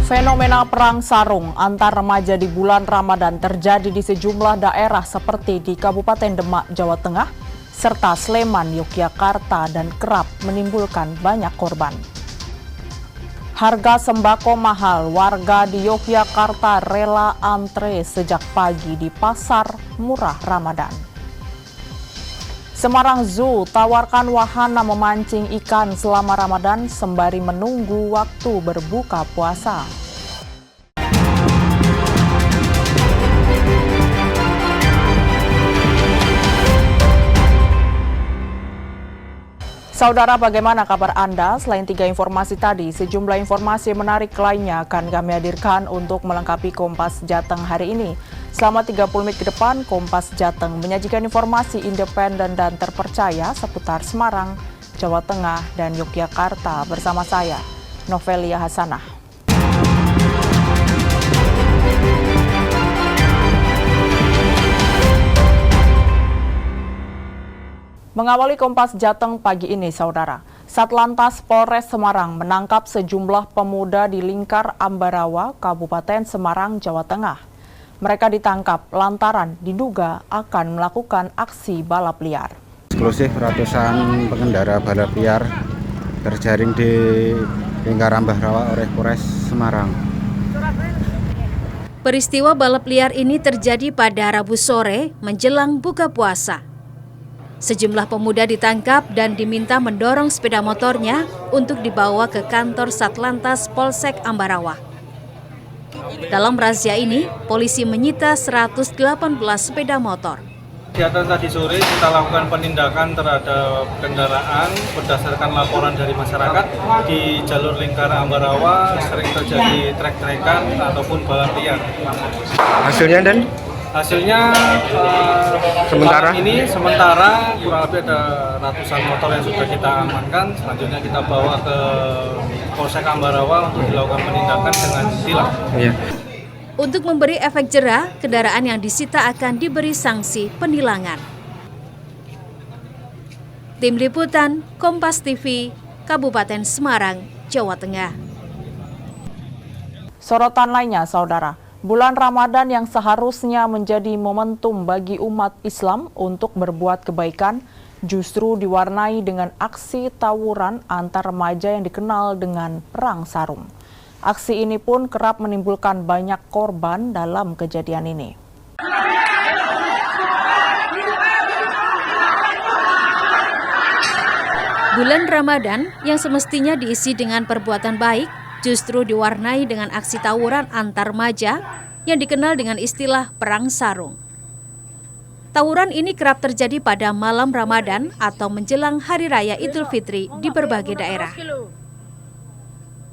Fenomena perang sarung antar remaja di bulan Ramadan terjadi di sejumlah daerah seperti di Kabupaten Demak, Jawa Tengah, serta Sleman, Yogyakarta, dan kerap menimbulkan banyak korban. Harga sembako mahal, warga di Yogyakarta rela antre sejak pagi di pasar murah Ramadan. Semarang Zoo tawarkan wahana memancing ikan selama Ramadan sembari menunggu waktu berbuka puasa. Saudara, bagaimana kabar Anda? Selain 3 informasi tadi, sejumlah informasi menarik lainnya akan kami hadirkan untuk melengkapi Kompas Jateng hari ini. Selama 30 menit ke depan, Kompas Jateng menyajikan informasi independen dan terpercaya seputar Semarang, Jawa Tengah, dan Yogyakarta bersama saya, Novelia Hasanah. Mengawali Kompas Jateng pagi ini, Saudara, Satlantas Polres Semarang menangkap sejumlah pemuda di Lingkar Ambarawa, Kabupaten Semarang, Jawa Tengah. Mereka ditangkap lantaran diduga akan melakukan aksi balap liar. Eksklusif ratusan pengendara balap liar terjaring di Lingkar Ambarawa oleh Polres Semarang. Peristiwa balap liar ini terjadi pada Rabu sore menjelang buka puasa. Sejumlah pemuda ditangkap dan diminta mendorong sepeda motornya untuk dibawa ke kantor Satlantas Polsek Ambarawa. Dalam razia ini, polisi menyita 118 sepeda motor. Kegiatan tadi sore kita lakukan penindakan terhadap kendaraan berdasarkan laporan dari masyarakat di jalur Lingkar Ambarawa sering terjadi trek-trekan ataupun balap liar. Hasilnya dan? Hasilnya sementara kurang lebih ada ratusan motor yang sudah kita amankan. Selanjutnya kita bawa ke Polsek Ambarawa untuk dilakukan penindakan dengan tilang. Untuk memberi efek jera, kendaraan yang disita akan diberi sanksi penilangan. Tim Liputan Kompas TV, Kabupaten Semarang, Jawa Tengah. Sorotan lainnya, Saudara. Bulan Ramadan yang seharusnya menjadi momentum bagi umat Islam untuk berbuat kebaikan justru diwarnai dengan aksi tawuran antar remaja yang dikenal dengan perang sarung. Aksi ini pun kerap menimbulkan banyak korban dalam kejadian ini. Bulan Ramadan yang semestinya diisi dengan perbuatan baik justru diwarnai dengan aksi tawuran antar remaja yang dikenal dengan istilah perang sarung. Tawuran ini kerap terjadi pada malam Ramadan atau menjelang Hari Raya Idul Fitri di berbagai daerah.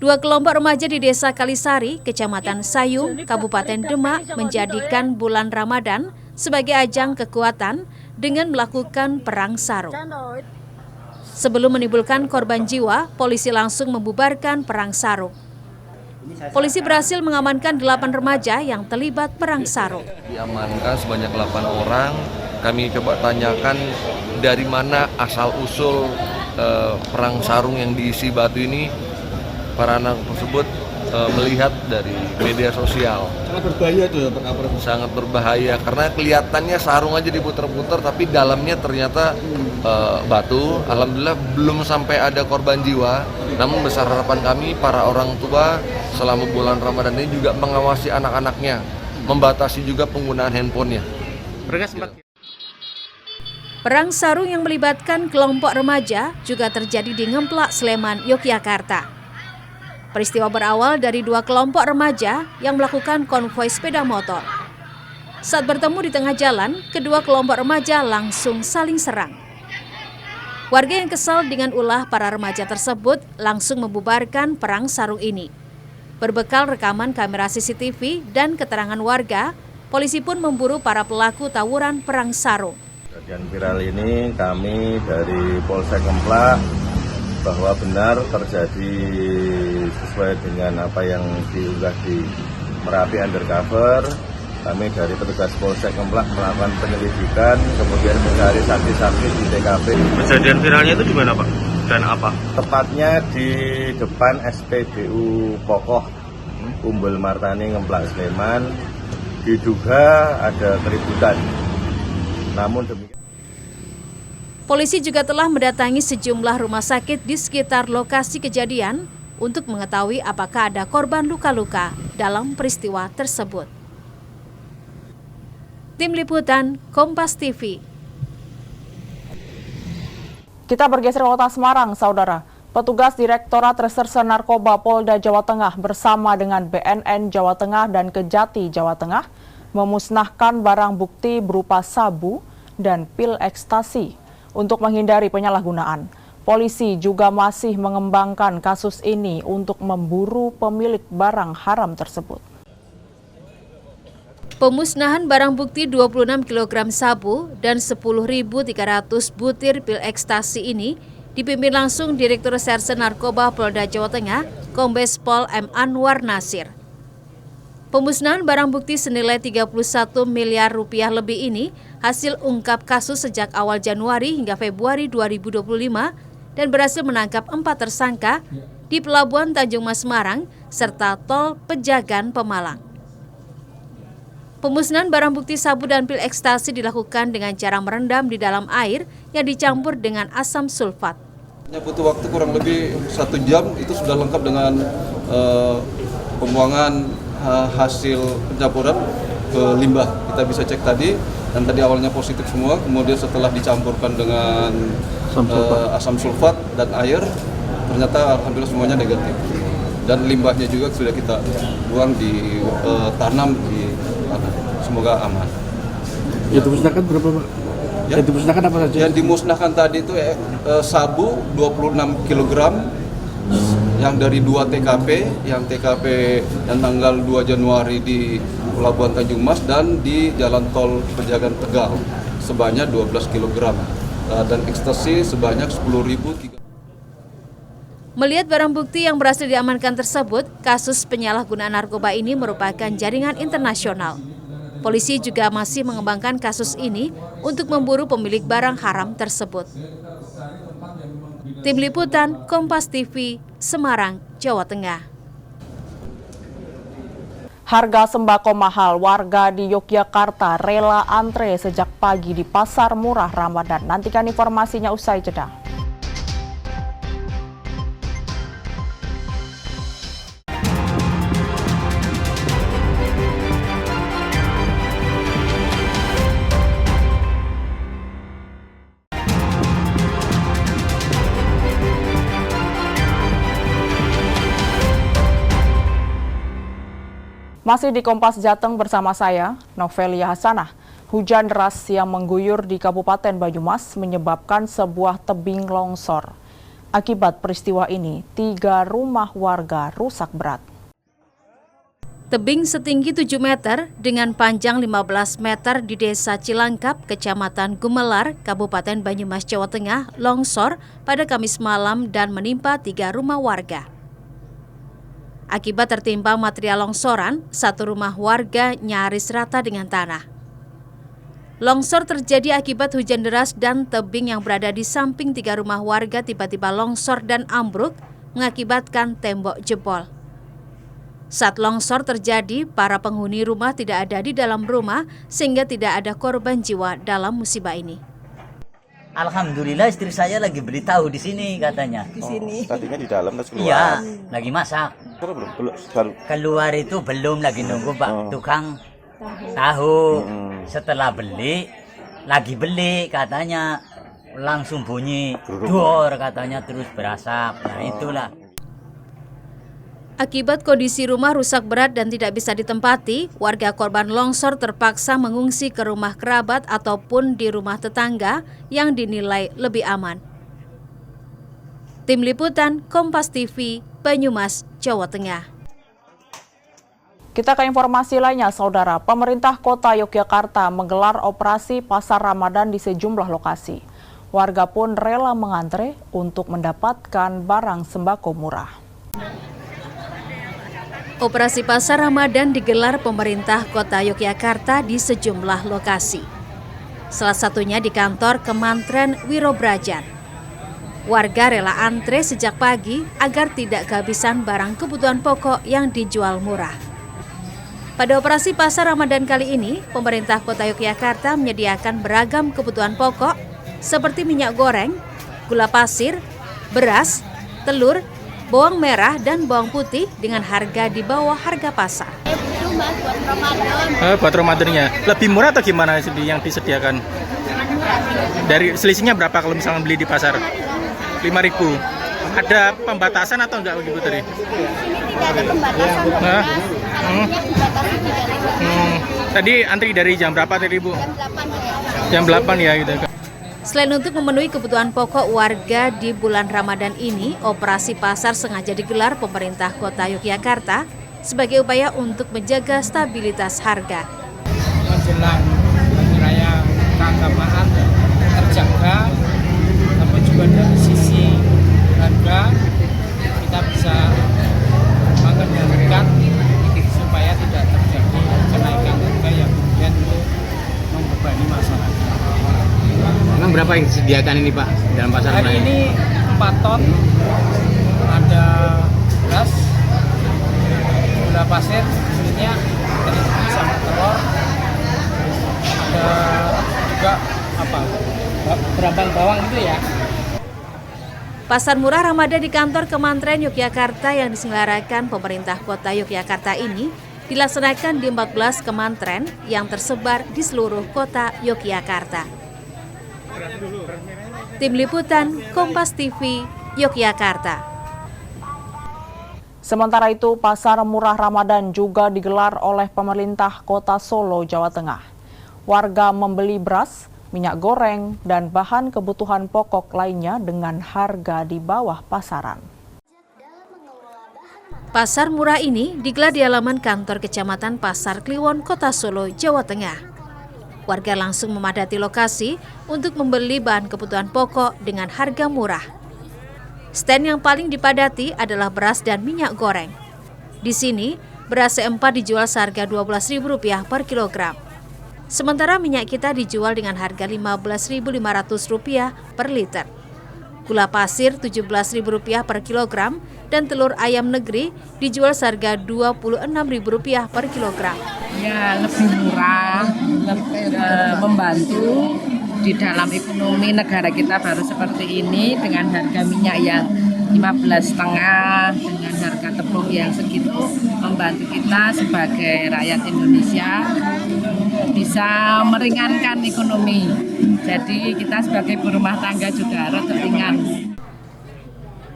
2 kelompok remaja di Desa Kalisari, Kecamatan Sayung, Kabupaten Demak menjadikan bulan Ramadan sebagai ajang kekuatan dengan melakukan perang sarung. Sebelum menimbulkan korban jiwa, polisi langsung membubarkan perang sarung. Polisi berhasil mengamankan 8 remaja yang terlibat perang sarung. Diamankan sebanyak 8 orang. Kami coba tanyakan dari mana asal-usul perang sarung yang diisi batu ini. Para anak tersebut melihat dari media sosial. Sangat berbahaya tuh ya Pak. Sangat berbahaya karena kelihatannya sarung aja diputer-puter tapi dalamnya ternyata batu. Alhamdulillah belum sampai ada korban jiwa. Namun besar harapan kami para orang tua selama bulan Ramadan ini juga mengawasi anak-anaknya, membatasi juga penggunaan handphonenya. Perang sarung yang melibatkan kelompok remaja juga terjadi di Ngemplak, Sleman, Yogyakarta. Peristiwa berawal dari 2 kelompok remaja yang melakukan konvoi sepeda motor. Saat bertemu di tengah jalan, kedua kelompok remaja langsung saling serang. Warga yang kesal dengan ulah para remaja tersebut langsung membubarkan perang sarung ini. Berbekal rekaman kamera CCTV dan keterangan warga, polisi pun memburu para pelaku tawuran perang sarung. Kejadian viral ini kami dari Polsek Ngemplak bahwa benar terjadi sesuai dengan apa yang diunggah di Merapi Undercover. Kami dari petugas Polsek Ngemplak melakukan penyelidikan, kemudian mencari saksi-saksi di TKP. Kejadian viralnya itu di mana Pak? Dan apa? Tepatnya di depan SPBU Kokoh Umbul Martani Ngemplak Sleman, diduga ada keributan. Namun demikian, Polisi juga telah mendatangi sejumlah rumah sakit di sekitar lokasi kejadian untuk mengetahui apakah ada korban luka-luka dalam peristiwa tersebut. Tim Liputan Kompas TV. Kita bergeser ke Kota Semarang, Saudara. Petugas Direktorat Reserse Narkoba Polda Jawa Tengah bersama dengan BNN Jawa Tengah dan Kejati Jawa Tengah memusnahkan barang bukti berupa sabu dan pil ekstasi untuk menghindari penyalahgunaan. Polisi juga masih mengembangkan kasus ini untuk memburu pemilik barang haram tersebut. Pemusnahan barang bukti 26 kg sabu dan 10.300 butir pil ekstasi ini dipimpin langsung Direktur Reserse Narkoba Polda Jawa Tengah, Kombes Pol M. Anwar Nasir. Pemusnahan barang bukti senilai 31 miliar rupiah lebih ini hasil ungkap kasus sejak awal Januari hingga Februari 2025 dan berhasil menangkap 4 tersangka di Pelabuhan Tanjung Mas Semarang serta Tol Pejagan Pemalang. Pemusnahan barang bukti sabu dan pil ekstasi dilakukan dengan cara merendam di dalam air yang dicampur dengan asam sulfat. Butuh waktu kurang lebih 1 jam, itu sudah lengkap dengan pembuangan hasil pencampuran ke limbah. Kita bisa cek tadi, dan tadi awalnya positif semua, kemudian setelah dicampurkan dengan asam sulfat dan air, ternyata alhamdulillah semuanya negatif. Dan limbahnya juga sudah kita buang di tanam di tanah. Semoga aman. Yang dimusnahkan berapa, Pak? Ya? Yang dimusnahkan apa saja? Yang dimusnahkan tadi itu sabu 26 kg yang dari 2 TKP, yang TKP yang tanggal 2 Januari di Pelabuhan Tanjung Mas dan di Jalan Tol Pejagan Tegal sebanyak 12 kg dan ekstasi sebanyak 10.000. Melihat barang bukti yang berhasil diamankan tersebut, kasus penyalahgunaan narkoba ini merupakan jaringan internasional. Polisi juga masih mengembangkan kasus ini untuk memburu pemilik barang haram tersebut. Tim Liputan Kompas TV, Semarang, Jawa Tengah. Harga sembako mahal, warga di Yogyakarta rela antre sejak pagi di Pasar Murah Ramadan. Nantikan informasinya usai jeda. Masih di Kompas Jateng bersama saya, Novelia Hasanah. Hujan deras yang mengguyur di Kabupaten Banyumas menyebabkan sebuah tebing longsor. Akibat peristiwa ini, 3 rumah warga rusak berat. Tebing setinggi 7 meter dengan panjang 15 meter di Desa Cilangkap, Kecamatan Gumelar, Kabupaten Banyumas, Jawa Tengah, longsor pada Kamis malam dan menimpa 3 rumah warga. Akibat tertimpa material longsoran, 1 rumah warga nyaris rata dengan tanah. Longsor terjadi akibat hujan deras dan tebing yang berada di samping 3 rumah warga tiba-tiba longsor dan ambruk mengakibatkan tembok jebol. Saat longsor terjadi, para penghuni rumah tidak ada di dalam rumah sehingga tidak ada korban jiwa dalam musibah ini. Alhamdulillah istri saya lagi beli tahu di sini katanya. Di sini. tadinya di dalam terus keluar. Iya, lagi masak. Baru. Keluar itu belum lagi nunggu Pak tukang tahu. Setelah beli, lagi beli katanya langsung bunyi dor katanya terus berasap. Nah itulah. Akibat kondisi rumah rusak berat dan tidak bisa ditempati, warga korban longsor terpaksa mengungsi ke rumah kerabat ataupun di rumah tetangga yang dinilai lebih aman. Tim Liputan Kompas TV, Banyumas, Jawa Tengah. Kita ke informasi lainnya, Saudara. Pemerintah Kota Yogyakarta menggelar operasi Pasar Ramadan di sejumlah lokasi. Warga pun rela mengantre untuk mendapatkan barang sembako murah. Operasi Pasar Ramadan digelar pemerintah Kota Yogyakarta di sejumlah lokasi. Salah satunya di kantor Kementerian Wirobrajan. Warga rela antre sejak pagi agar tidak kehabisan barang kebutuhan pokok yang dijual murah. Pada operasi Pasar Ramadan kali ini, pemerintah Kota Yogyakarta menyediakan beragam kebutuhan pokok seperti minyak goreng, gula pasir, beras, telur, bawang merah, dan bawang putih dengan harga di bawah harga pasar. Buat Ramadan. Buat Ramadannya lebih murah atau gimana yang disediakan? Dari selisihnya berapa kalau misalnya beli di pasar? 5.000. Ada pembatasan atau enggak begitu tadi? Ini tidak ada pembatasan. Dibatasi 3.000. Tadi antri dari jam berapa tadi, Bu? Jam 8 ya. Jam 8 ya gitu. Selain untuk memenuhi kebutuhan pokok warga di bulan Ramadan ini, operasi pasar sengaja digelar pemerintah Kota Yogyakarta sebagai upaya untuk menjaga stabilitas harga. Menjelang raya keagamaan terjaga, tapi juga dari sisi harga kita bisa mengendalikan supaya tidak terjadi kenaikan harga yang kemudian itu membebani masyarakat. Emang berapa yang disediakan ini, Pak, dalam pasar hari ini 4 ton, ada beras, gula pasir, minyak, terigu sama telur, ada juga berambang bawang itu ya. Pasar murah Ramadan di kantor Kementerian Yogyakarta yang diselenggarakan pemerintah Kota Yogyakarta ini dilaksanakan di 14 kementerian yang tersebar di seluruh kota Yogyakarta. Tim Liputan Kompas TV Yogyakarta. Sementara itu, Pasar Murah Ramadan juga digelar oleh pemerintah Kota Solo, Jawa Tengah. Warga membeli beras, minyak goreng, dan bahan kebutuhan pokok lainnya dengan harga di bawah pasaran. Pasar murah ini digelar di halaman kantor Kecamatan Pasar Kliwon, Kota Solo, Jawa Tengah. Warga langsung memadati lokasi untuk membeli bahan kebutuhan pokok dengan harga murah. Stand yang paling dipadati adalah beras dan minyak goreng. Di sini, beras C4 dijual seharga Rp12.000 per kilogram. Sementara minyak kita dijual dengan harga Rp15.500 per liter. Gula pasir Rp17.000 per kilogram dan telur ayam negeri dijual seharga Rp26.000 per kilogram. Ya, lebih murah, membantu di dalam ekonomi negara kita baru seperti ini dengan harga minyak yang 15,5 dengan harga tepung yang segitu, membantu kita sebagai rakyat Indonesia bisa meringankan ekonomi. Jadi kita sebagai berumah tangga juga harus ringan.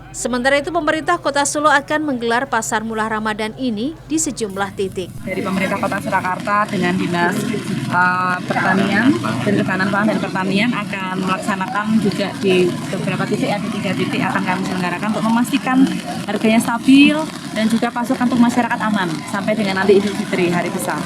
Sementara itu, pemerintah Kota Solo akan menggelar Pasar Murah Ramadan ini di sejumlah titik. Dari pemerintah Kota Surakarta dengan Dinas Pertanian dan Ketahanan Pangan dan Pertanian akan melaksanakan juga di beberapa titik, ada 3 titik akan kami selenggarakan untuk memastikan harganya stabil dan juga pasokan untuk masyarakat aman sampai dengan nanti Idul Fitri, hari besar.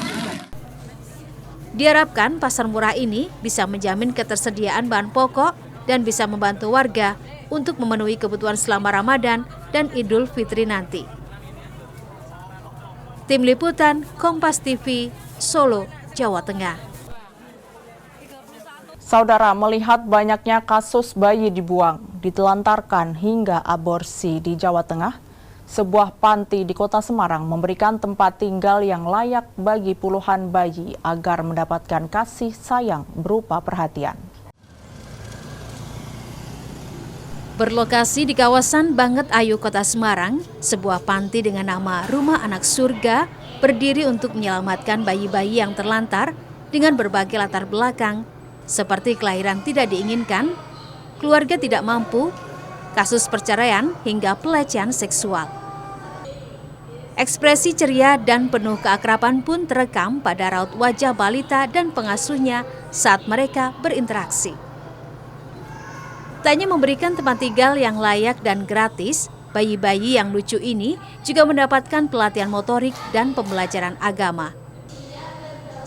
Diharapkan pasar murah ini bisa menjamin ketersediaan bahan pokok dan bisa membantu warga untuk memenuhi kebutuhan selama Ramadan dan Idul Fitri nanti. Tim Liputan Kompas TV, Solo, Jawa Tengah. Saudara, melihat banyaknya kasus bayi dibuang, ditelantarkan hingga aborsi di Jawa Tengah, sebuah panti di Kota Semarang memberikan tempat tinggal yang layak bagi puluhan bayi agar mendapatkan kasih sayang berupa perhatian. Berlokasi di kawasan Banget Ayu, Kota Semarang, sebuah panti dengan nama Rumah Anak Surga berdiri untuk menyelamatkan bayi-bayi yang terlantar dengan berbagai latar belakang, seperti kelahiran tidak diinginkan, keluarga tidak mampu, kasus perceraian, hingga pelecehan seksual. Ekspresi ceria dan penuh keakraban pun terekam pada raut wajah balita dan pengasuhnya saat mereka berinteraksi. Tak hanya memberikan tempat tinggal yang layak dan gratis, bayi-bayi yang lucu ini juga mendapatkan pelatihan motorik dan pembelajaran agama.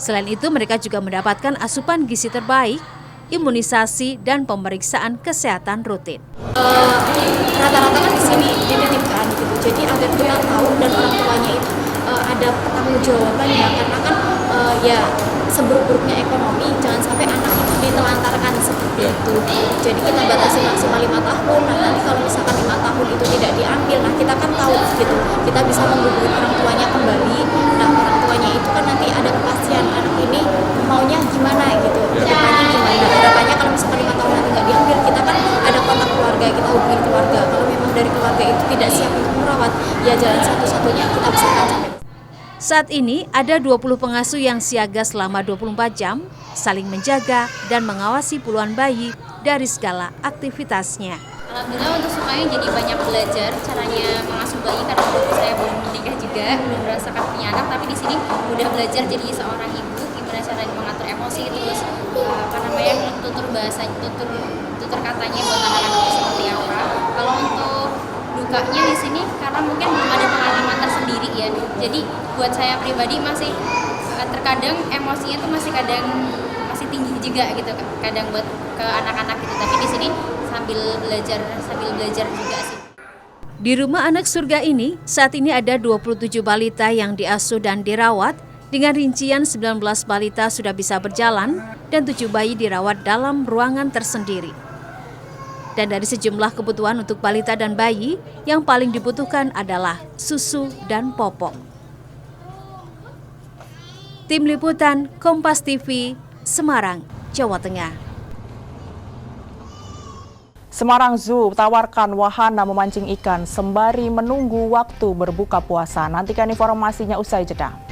Selain itu, mereka juga mendapatkan asupan gizi terbaik, imunisasi, dan pemeriksaan kesehatan rutin. Rata-rata kan di sini dititipkan gitu, jadi agar kita tahu dan orang tuanya itu ada pertanggungjawabannya, karena kan ya seburuk-buruknya ekonomi, jangan sampai anak itu ditelantarkan seperti itu. Jadi kita batasi maksimal 5 tahun. Nah, nanti kalau misalkan 5 tahun itu tidak diambil, nah kita kan tahu gitu, kita bisa menghubungi orang tuanya kembali. Nah, orang tuanya itu kan nanti ada kepastian anak ini maunya gimana gitu, kedepannya gimana. Harapannya kalau misalkan 5 tahun nanti nggak diambil, kita kan ada kontak keluarga, kita hubungin keluarga. Kalau memang dari keluarga itu tidak siap untuk merawat, ya jalan satu-satunya kita bisa pancam. Saat ini ada 20 pengasuh yang siaga selama 24 jam, saling menjaga dan mengawasi puluhan bayi dari segala aktivitasnya. Alhamdulillah untuk semuanya jadi banyak belajar caranya mengasuh bayi, karena dulu saya belum menikah juga, belum merasakan punya anak, tapi di sini udah belajar jadi seorang ibu, gimana caranya mengatur emosi, terus tutur bahasa, tutur katanya buat anak-anak itu seperti apa. Kalau untuk dukanya di sini karena mungkin belum ada pengalaman tersendiri ya, jadi buat saya pribadi masih terkadang emosinya tuh masih tinggi juga gitu, kadang buat ke anak-anak gitu, tapi di sini sambil belajar juga sih. Di rumah anak surga ini saat ini ada 27 balita yang diasuh dan dirawat, dengan rincian 19 balita sudah bisa berjalan dan 7 bayi dirawat dalam ruangan tersendiri. Dan dari sejumlah kebutuhan untuk balita dan bayi, yang paling dibutuhkan adalah susu dan popok. Tim Liputan Kompas TV, Semarang, Jawa Tengah. Semarang Zoo tawarkan wahana memancing ikan sembari menunggu waktu berbuka puasa. Nantikan informasinya usai jeda.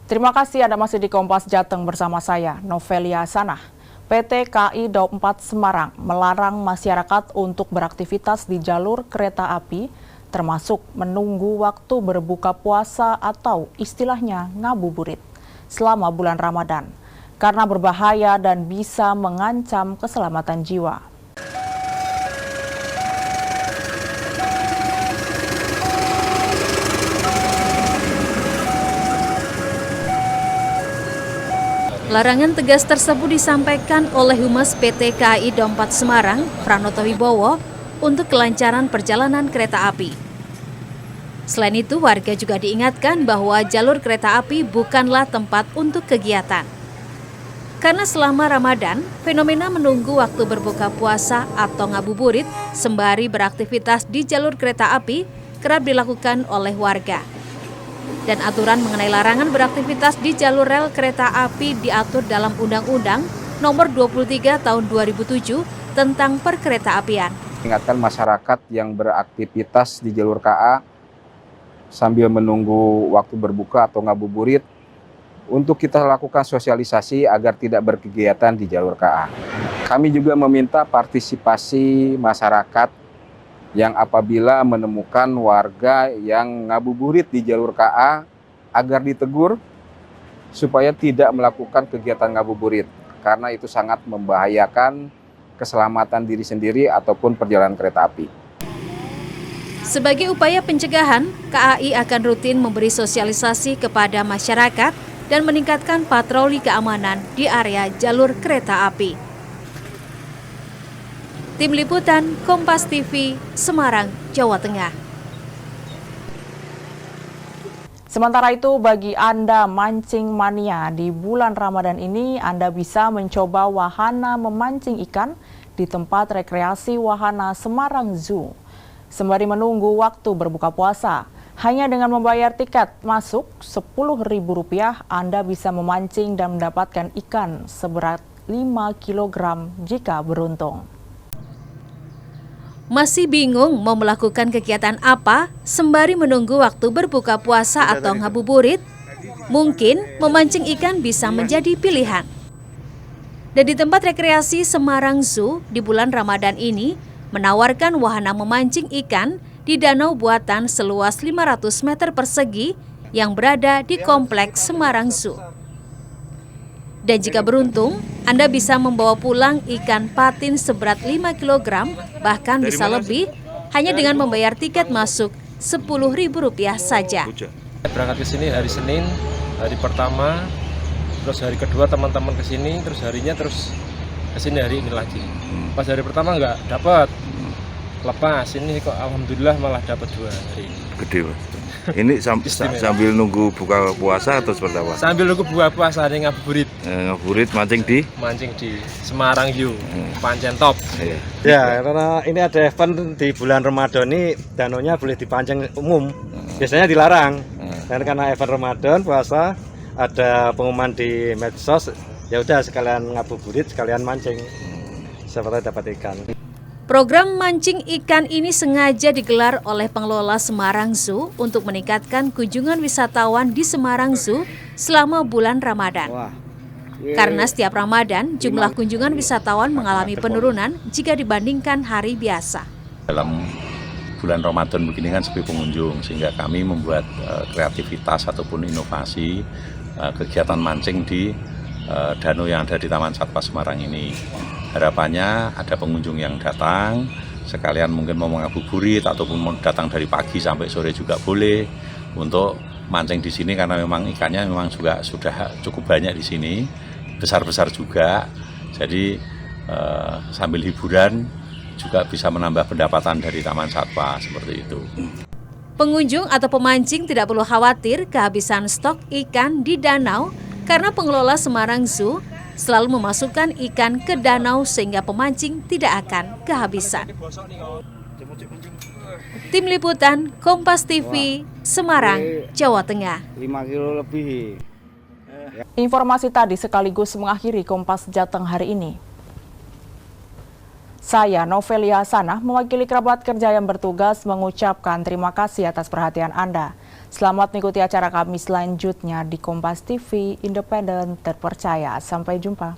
Terima kasih Anda masih di Kompas Jateng bersama saya, Novelia Sanah. PT KAI Daup 4 Semarang melarang masyarakat untuk beraktivitas di jalur kereta api, termasuk menunggu waktu berbuka puasa atau istilahnya ngabuburit selama bulan Ramadan, karena berbahaya dan bisa mengancam keselamatan jiwa. Larangan tegas tersebut disampaikan oleh Humas PT KAI Daup 4 Semarang, Pranoto Wibowo, untuk kelancaran perjalanan kereta api. Selain itu, warga juga diingatkan bahwa jalur kereta api bukanlah tempat untuk kegiatan. Karena selama Ramadan, fenomena menunggu waktu berbuka puasa atau ngabuburit sembari beraktivitas di jalur kereta api kerap dilakukan oleh warga. Dan aturan mengenai larangan beraktivitas di jalur rel kereta api diatur dalam Undang-Undang Nomor 23 Tahun 2007 tentang Perkeretaapian. Ingatkan masyarakat yang beraktivitas di jalur KA sambil menunggu waktu berbuka atau ngabuburit untuk kita lakukan sosialisasi agar tidak berkegiatan di jalur KA. Kami juga meminta partisipasi masyarakat yang apabila menemukan warga yang ngabuburit di jalur KA agar ditegur supaya tidak melakukan kegiatan ngabuburit, karena itu sangat membahayakan keselamatan diri sendiri ataupun perjalanan kereta api. Sebagai upaya pencegahan, KAI akan rutin memberi sosialisasi kepada masyarakat dan meningkatkan patroli keamanan di area jalur kereta api. Tim Liputan Kompas TV, Semarang, Jawa Tengah. Sementara itu, bagi Anda mancing mania di bulan Ramadan ini, Anda bisa mencoba wahana memancing ikan di tempat rekreasi wahana Semarang Zoo. Sembari menunggu waktu berbuka puasa, hanya dengan membayar tiket masuk Rp10.000, Anda bisa memancing dan mendapatkan ikan seberat 5 kg jika beruntung. Masih bingung mau melakukan kegiatan apa sembari menunggu waktu berbuka puasa atau ngabuburit? Mungkin memancing ikan bisa menjadi pilihan. Dan di tempat rekreasi Semarang Zoo di bulan Ramadan ini menawarkan wahana memancing ikan di danau buatan seluas 500 meter persegi yang berada di Kompleks Semarang Zoo. Dan jika beruntung, Anda bisa membawa pulang ikan patin seberat 5 kg, bahkan bisa lebih, hanya dengan membayar tiket masuk Rp10.000 saja. Berangkat ke sini hari Senin, hari pertama, terus hari kedua teman-teman ke sini, terus harinya terus ke sini hari ini lagi. Pas hari pertama nggak dapat, lepas ini kok alhamdulillah malah dapat 2 hari. Gede Mas. Ini sambil nunggu buka puasa atau seperti apa? Sambil nunggu buka puasa ada ngabuburit. Ngabuburit mancing di Semarang Yu, pancen top. Ya, karena ini ada event di bulan Ramadan ini, danaunya boleh dipancing umum. Biasanya dilarang. Dan karena event Ramadan puasa ada pengumuman di medsos, ya udah sekalian ngabuburit, sekalian mancing. Siapa tahu dapat ikan. Program mancing ikan ini sengaja digelar oleh pengelola Semarang Zoo untuk meningkatkan kunjungan wisatawan di Semarang Zoo selama bulan Ramadan. Karena setiap Ramadan, jumlah kunjungan wisatawan mengalami penurunan jika dibandingkan hari biasa. Dalam bulan Ramadan begini kan sepi pengunjung, sehingga kami membuat kreativitas ataupun inovasi kegiatan mancing di danau yang ada di Taman Satwa Semarang ini. Harapannya ada pengunjung yang datang, sekalian mungkin mau ngabuburit ataupun mau datang dari pagi sampai sore juga boleh untuk mancing di sini, karena memang ikannya memang juga sudah cukup banyak di sini, besar-besar juga. Jadi sambil hiburan juga bisa menambah pendapatan dari Taman Satwa seperti itu. Pengunjung atau pemancing tidak perlu khawatir kehabisan stok ikan di danau karena pengelola Semarang Zoo selalu memasukkan ikan ke danau sehingga pemancing tidak akan kehabisan. Tim Liputan Kompas TV, Semarang, Jawa Tengah. 5 kilo lebih. Informasi tadi sekaligus mengakhiri Kompas Jateng hari ini. Saya Novelia Sanah mewakili kerabat kerja yang bertugas mengucapkan terima kasih atas perhatian Anda. Selamat mengikuti acara kami selanjutnya di Kompas TV, independen, terpercaya. Sampai jumpa.